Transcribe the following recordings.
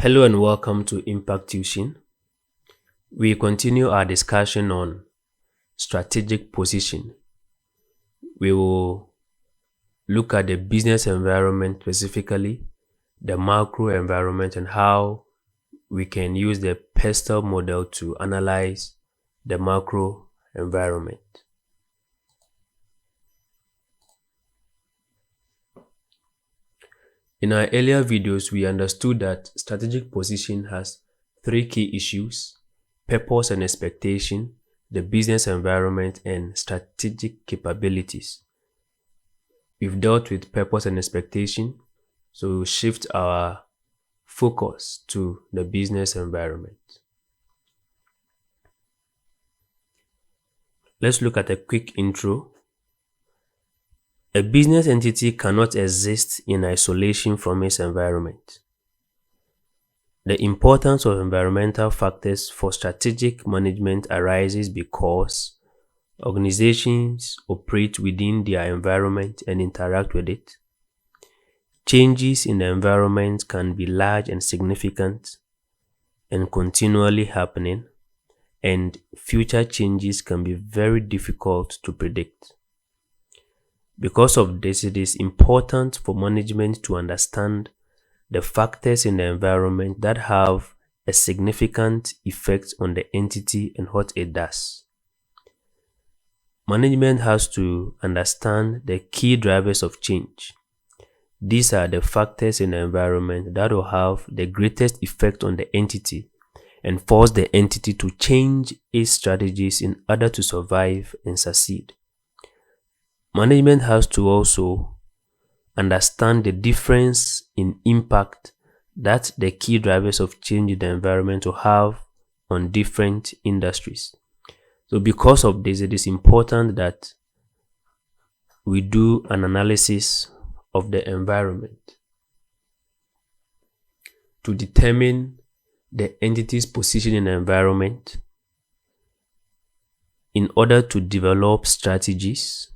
Hello and welcome to Impact Tuition. We continue our discussion on strategic position. We will look at the business environment specifically, the macro environment, and how we can use the PESTEL model to analyze the macro environment. In our earlier videos, we understood that strategic position has three key issues: purpose and expectation, the business environment, and strategic capabilities. We've dealt with purpose and expectation, so we'll shift our focus to the business environment. Let's look at a quick intro. A business entity cannot exist in isolation from its environment. The importance of environmental factors for strategic management arises because organizations operate within their environment and interact with it. Changes in the environment can be large and significant and continually happening, and future changes can be very difficult to predict. Because of this, it is important for management to understand the factors in the environment that have a significant effect on the entity and what it does. Management has to understand the key drivers of change. These are the factors in the environment that will have the greatest effect on the entity and force the entity to change its strategies in order to survive and succeed. Management has to also understand the difference in impact that the key drivers of change in the environment will have on different industries. So because of this, it is important that we do an analysis of the environment to determine the entity's position in the environment in order to develop strategies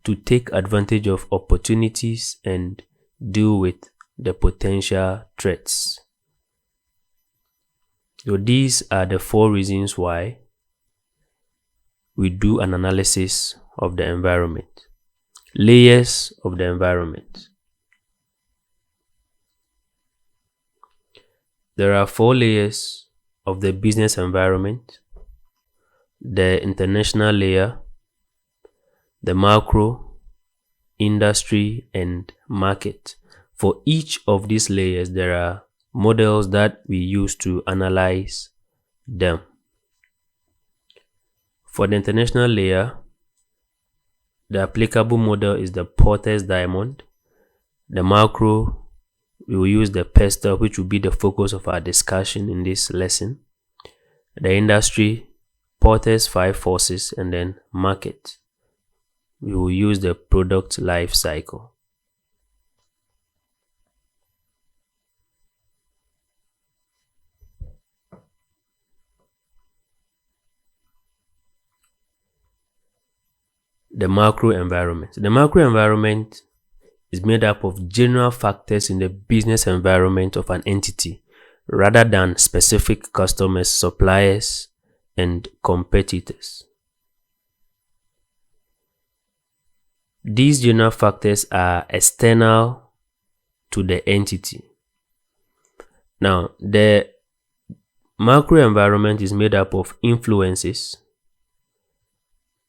to take advantage of opportunities and deal with the potential threats. So these are the four reasons why we do an analysis of the environment. Layers of the environment. There are four layers of the business environment: the international layer, the macro, industry, and market. For each of these layers, there are models that we use to analyze them. For the international layer, the applicable model is the Porter's diamond. The macro, we will use the PESTEL, which will be the focus of our discussion in this lesson. The industry, Porter's 5 forces, and then market, we will use the product life cycle. The macro environment. The macro environment is made up of general factors in the business environment of an entity rather than specific customers, suppliers, and competitors. These general factors are external to the entity. Now, the macro environment is made up of influences,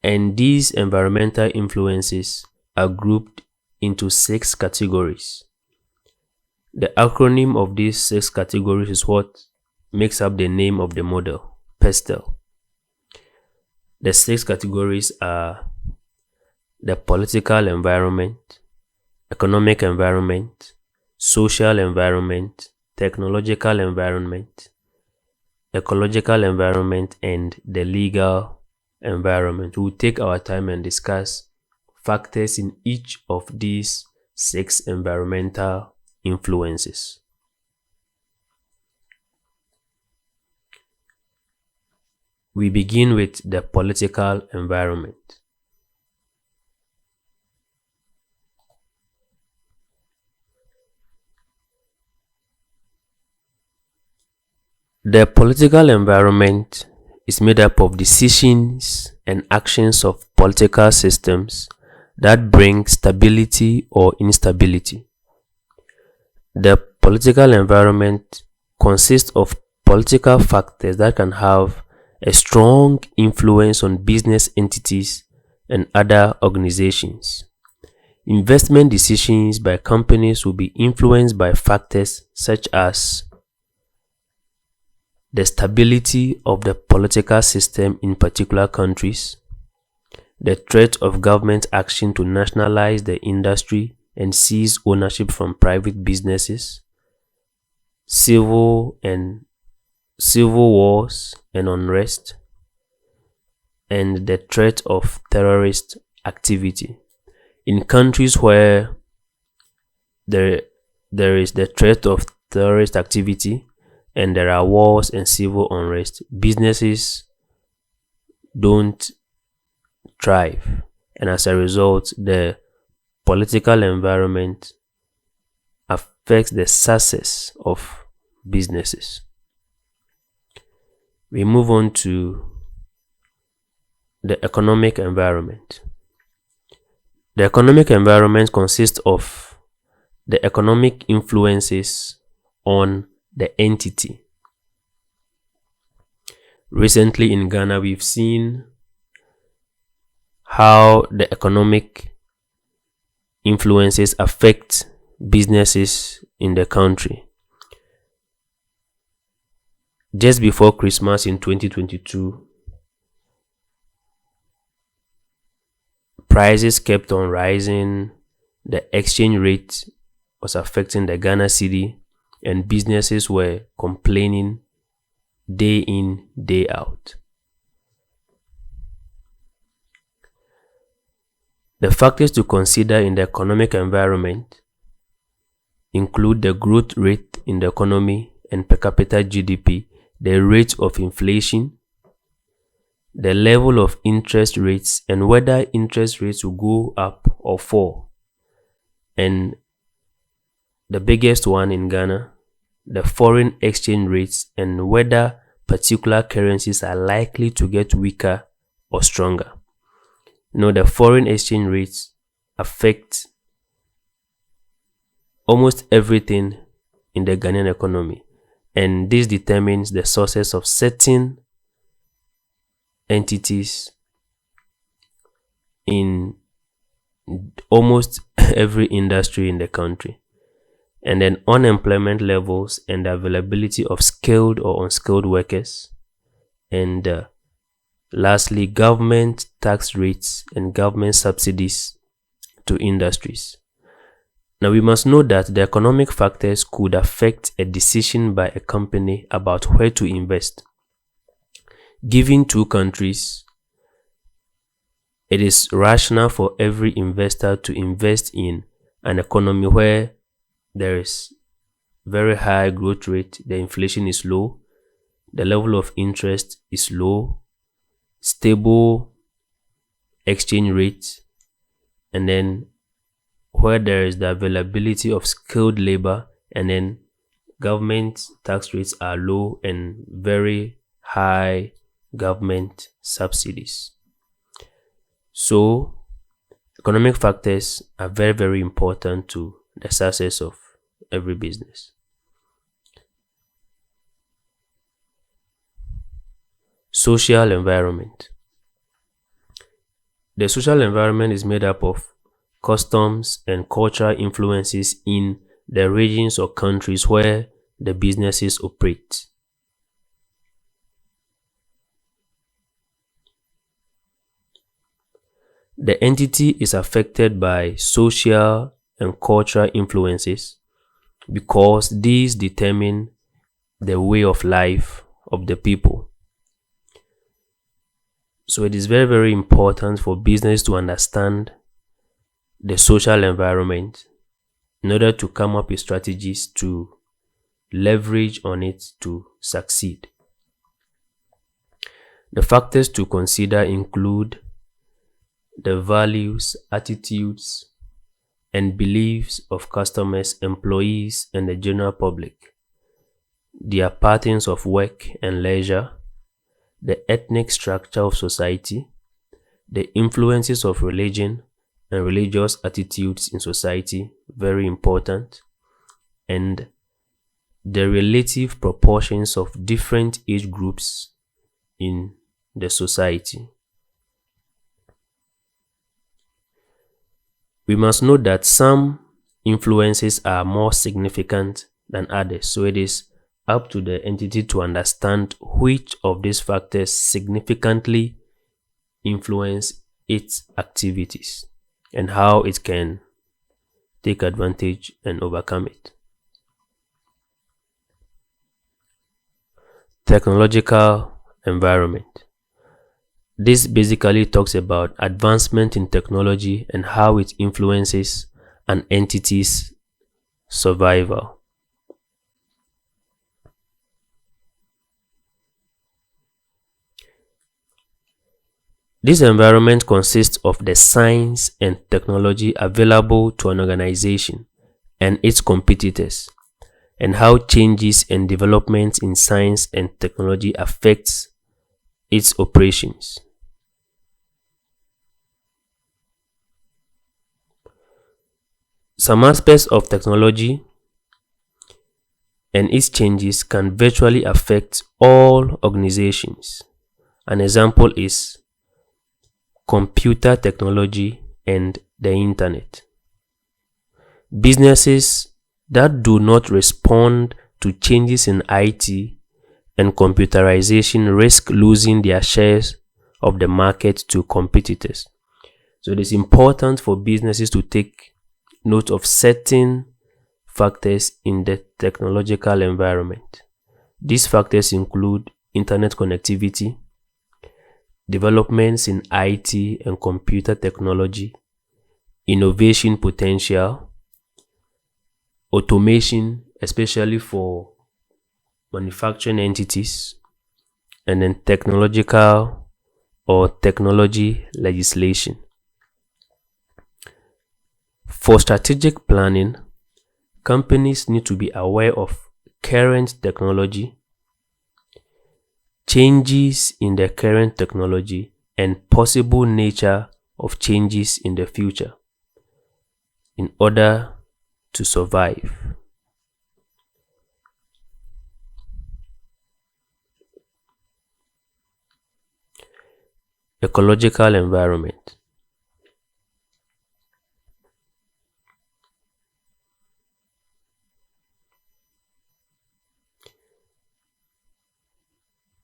and these environmental influences are grouped into 6 categories. The acronym of these 6 categories is what makes up the name of the model, PESTEL. The 6 categories are the political environment, economic environment, social environment, technological environment, ecological environment, and the legal environment. We'll take our time and discuss factors in each of these 6 environmental influences. We begin with the political environment. The political environment is made up of decisions and actions of political systems that bring stability or instability. The political environment consists of political factors that can have a strong influence on business entities and other organizations. Investment decisions by companies will be influenced by factors such as the stability of the political system in particular countries, the threat of government action to nationalize the industry and seize ownership from private businesses, civil wars and unrest, and the threat of terrorist activity. In countries where there is the threat of terrorist activity and there are wars and civil unrest, businesses don't thrive, and as a result, the political environment affects the success of businesses. We move on to the economic environment. The economic environment consists of the economic influences on the entity. Recently in Ghana, we've seen how the economic influences affect businesses in the country. Just before Christmas in 2022, prices kept on rising, the exchange rate was affecting the Ghana cedi, and businesses were complaining day in, day out. The factors to consider in the economic environment include the growth rate in the economy and per capita GDP, the rate of inflation, the level of interest rates, and whether interest rates will go up or fall. And the biggest one in Ghana, the foreign exchange rates, and whether particular currencies are likely to get weaker or stronger. The foreign exchange rates affect almost everything in the Ghanaian economy, and this determines the sources of certain entities in almost every industry in the country. And then unemployment levels and the availability of skilled or unskilled workers, and lastly, government tax rates and government subsidies to industries. Now, we must know that the economic factors could affect a decision by a company about where to invest. Given two countries, it is rational for every investor to invest in an economy where there is very high growth rate, the inflation is low, the level of interest is low, stable exchange rate, and then where there is the availability of skilled labor, and then government tax rates are low and very high government subsidies. So economic factors are very, very important to the success of every business. Social environment. The social environment is made up of customs and cultural influences in the regions or countries where the businesses operate. The entity is affected by social and cultural influences because these determine the way of life of the people. So it is very, very important for business to understand the social environment in order to come up with strategies to leverage on it to succeed. The factors to consider include the values, attitudes, and beliefs of customers, employees, and the general public. their patterns of work and leisure, the ethnic structure of society, the influences of religion and religious attitudes in society, very important, and the relative proportions of different age groups in the society. We must note that some influences are more significant than others, so it is up to the entity to understand which of these factors significantly influence its activities and how it can take advantage and overcome it. Technological environment. This basically talks about advancement in technology and how it influences an entity's survival. This environment consists of the science and technology available to an organization and its competitors, and how changes and developments in science and technology affects its operations. Some aspects of technology and its changes can virtually affect all organizations. An example is computer technology and the internet. Businesses that do not respond to changes in IT and computerization risk losing their shares of the market to competitors. So it is important for businesses to take note of certain factors in the technological environment. These factors include internet connectivity, developments in IT and computer technology, innovation potential, automation, especially for manufacturing entities, and then technological or technology legislation. For strategic planning, companies need to be aware of current technology, changes in the current technology, and possible nature of changes in the future in order to survive. Ecological environment.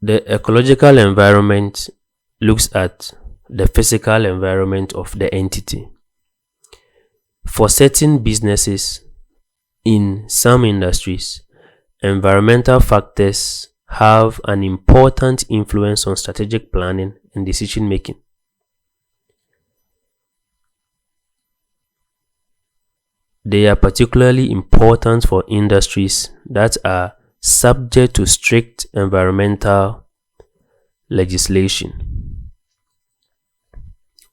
The ecological environment looks at the physical environment of the entity. For certain businesses in some industries, environmental factors have an important influence on strategic planning and decision making. They are particularly important for industries that are subject to strict environmental legislation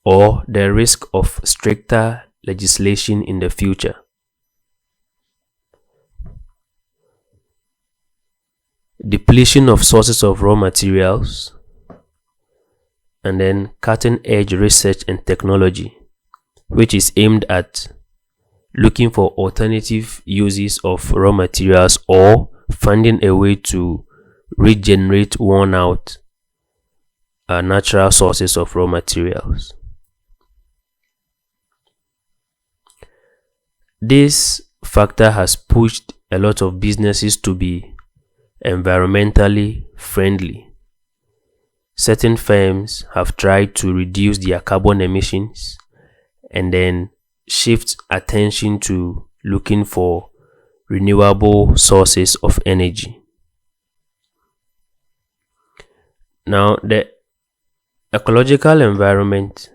or the risk of stricter legislation in the future. Depletion of sources of raw materials, and then cutting edge research and technology, which is aimed at looking for alternative uses of raw materials or finding a way to regenerate worn out natural sources of raw materials. This factor has pushed a lot of businesses to be environmentally friendly. Certain firms have tried to reduce their carbon emissions and then shift attention to looking for renewable sources of energy. Now, the ecological environment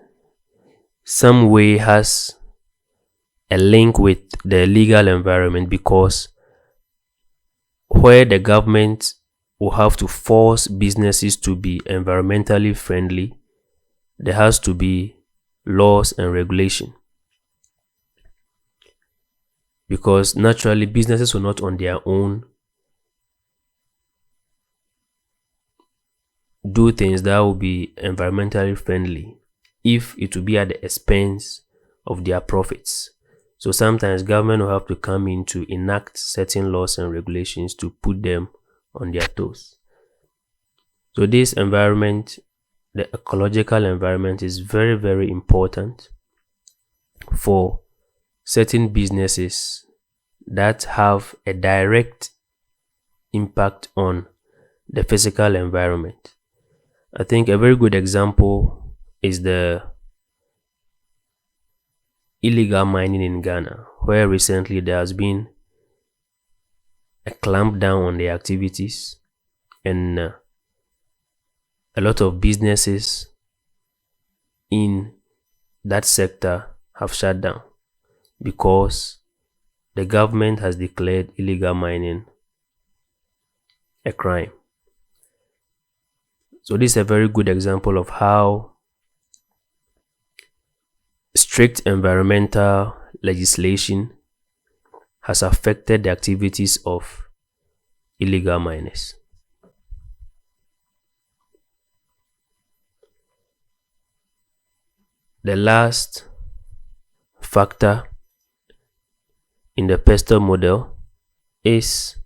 some way has a link with the legal environment, because where the government will have to force businesses to be environmentally friendly, there has to be laws and regulation, because naturally businesses will not on their own do things that will be environmentally friendly if it will be at the expense of their profits. So sometimes government will have to come in to enact certain laws and regulations to put them on their toes. So this environment, the ecological environment, is very, very important for certain businesses that have a direct impact on the physical environment. I think a very good example is the illegal mining in Ghana, where recently there has been a clamp down on the activities, and a lot of businesses in that sector have shut down because the government has declared illegal mining a crime. So this is a very good example of how strict environmental legislation has affected the activities of illegal miners. The last factor in the PESTEL model is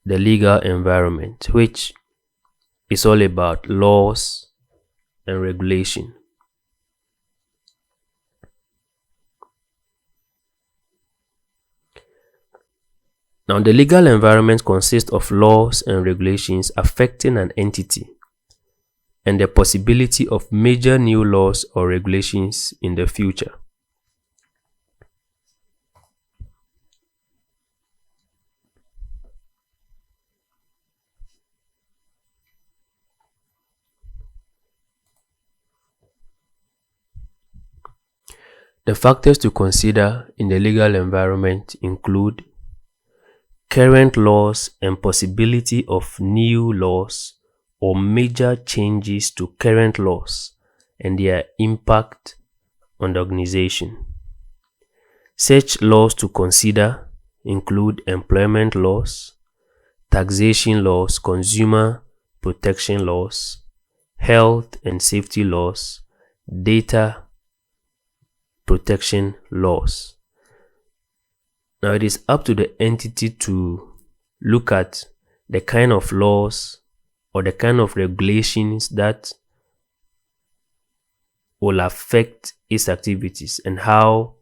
the legal environment, which is all about laws and regulation. Now, the legal environment consists of laws and regulations affecting an entity and the possibility of major new laws or regulations in the future. The factors to consider in the legal environment include current laws and possibility of new laws or major changes to current laws and their impact on the organization. Such laws to consider include employment laws, taxation laws, consumer protection laws, health and safety laws, data protection laws. Now it is up to the entity to look at the kind of laws or the kind of regulations that will affect its activities and how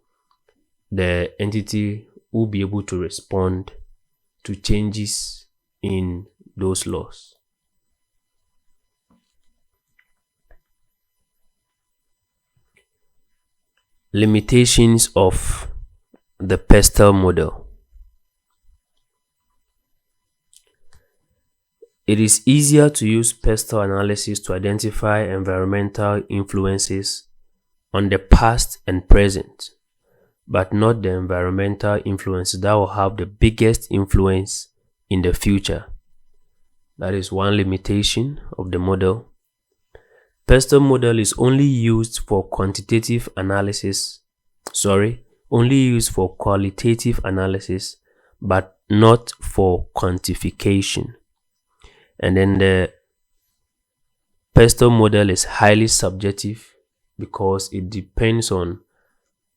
the entity will be able to respond to changes in those laws. Limitations of the PESTEL model. It is easier to use PESTEL analysis to identify environmental influences on the past and present, but not the environmental influences that will have the biggest influence in the future. That is one limitation of the model. PESTEL model is only used for qualitative analysis, but not for quantification. And then the PESTEL model is highly subjective because it depends on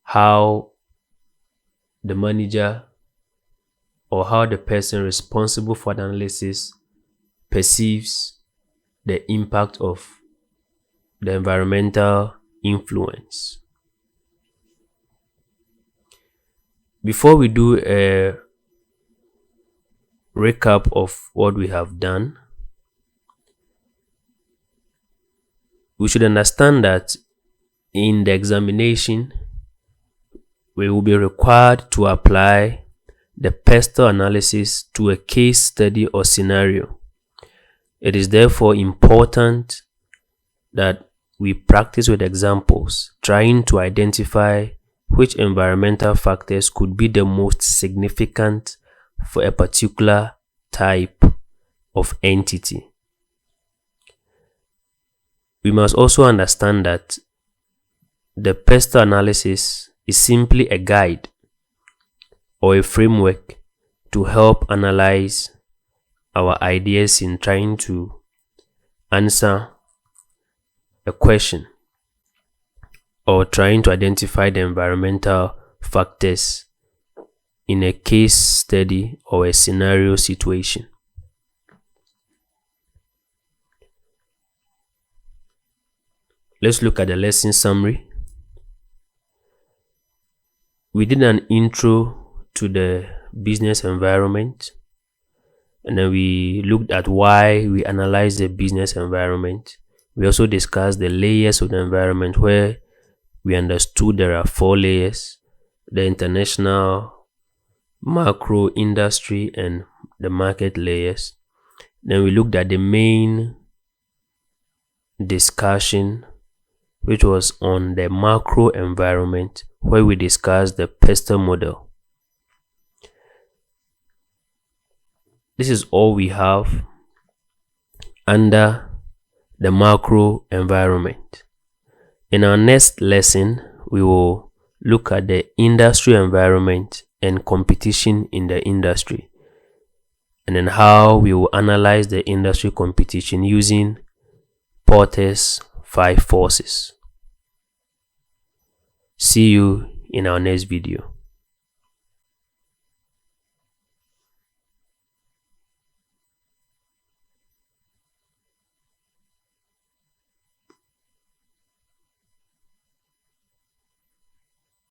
how the manager or how the person responsible for the analysis perceives the impact of the environmental influence. Before we do a recap of what we have done, we should understand that in the examination, we will be required to apply the PESTEL analysis to a case study or scenario. It is therefore important that we practice with examples, trying to identify which environmental factors could be the most significant for a particular type of entity. We must also understand that the PESTEL analysis is simply a guide or a framework to help analyze our ideas in trying to answer a question or trying to identify the environmental factors in a case study or a scenario situation. Let's look at the lesson summary. We did an intro to the business environment, and then we looked at why we analyzed the business environment. We also discussed the layers of the environment, where we understood there are 4 layers: the international, macro, industry, and the market layers. Then we looked at the main discussion, which was on the macro environment, where we discussed the PESTEL model. This is all we have under the macro environment. In our next lesson, we will look at the industry environment and competition in the industry, and then how we will analyze the industry competition using Porter's 5 forces. See you in our next video.